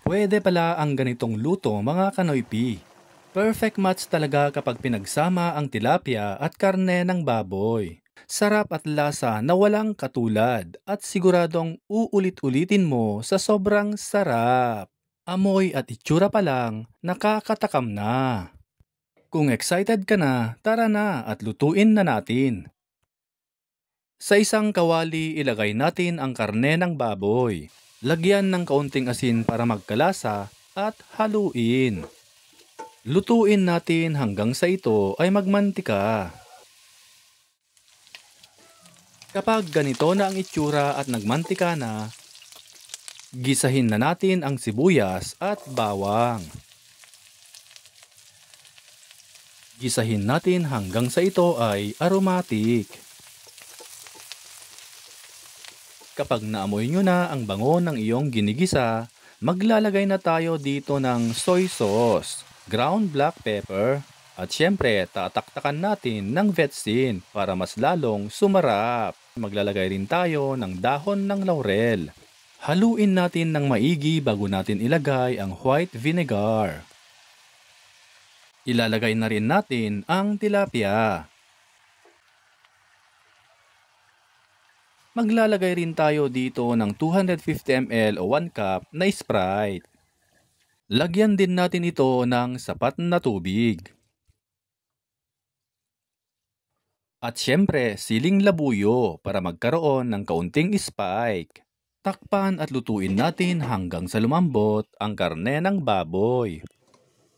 Pwede pala ang ganitong luto mga kanoypi. Perfect match talaga kapag pinagsama ang tilapia at karne ng baboy. Sarap at lasa na walang katulad at siguradong uulit-ulitin mo sa sobrang sarap. Amoy at itsura pa lang, nakakatakam na. Kung excited ka na, tara na at lutuin na natin. Sa isang kawali, ilagay natin ang karne ng baboy. Lagyan ng kaunting asin para magkalasa at haluin. Lutuin natin hanggang sa ito ay magmantika. Kapag ganito na ang itsura at nagmantika na, gisahin na natin ang sibuyas at bawang. Gisahin natin hanggang sa ito ay aromatic. Kapag naamoy nyo na ang bango ng iyong ginigisa, maglalagay na tayo dito ng soy sauce, ground black pepper, at syempre tataktakan natin ng vetsin para mas lalong sumarap. Maglalagay rin tayo ng dahon ng laurel. Haluin natin ng maigi bago natin ilagay ang white vinegar. Ilalagay na rin natin ang tilapia. Maglalagay rin tayo dito ng 250 ml o 1 cup na Sprite. Lagyan din natin ito ng sapat na tubig. At syempre, siling labuyo para magkaroon ng kaunting spike. Takpan at lutuin natin hanggang sa lumambot ang karne ng baboy.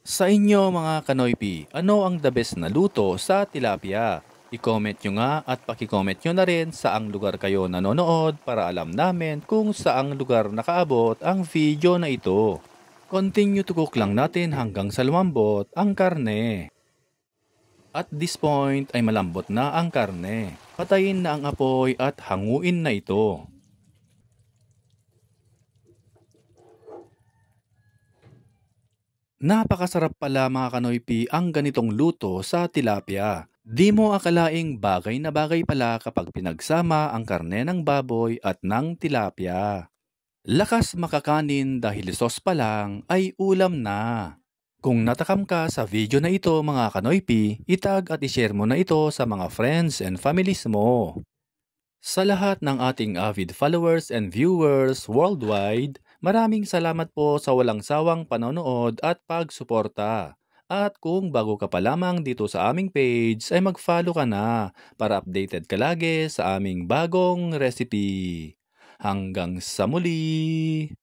Sa inyo mga kanoypi, ano ang the best na luto sa tilapia? I-comment nyo nga at paki-comment nyo na rin saang lugar kayo nanonood para alam namin kung saang lugar nakaabot ang video na ito. Continue to cook lang natin hanggang sa lumambot ang karne. At this point ay malambot na ang karne. Patayin na ang apoy at hanguin na ito. Napakasarap pala mga kanoypi ang ganitong luto sa tilapia. Di mo akalaing bagay na bagay pala kapag pinagsama ang karne ng baboy at ng tilapia. Lakas makakanin dahil sauce pa lang ay ulam na. Kung natakam ka sa video na ito mga kanoypi, itag at ishare mo na ito sa mga friends and families mo. Sa lahat ng ating avid followers and viewers worldwide, maraming salamat po sa walang sawang panonood at pagsuporta. At kung bago ka pa lamang dito sa aming page ay mag-follow ka na para updated ka lagi sa aming bagong recipe. Hanggang sa muli!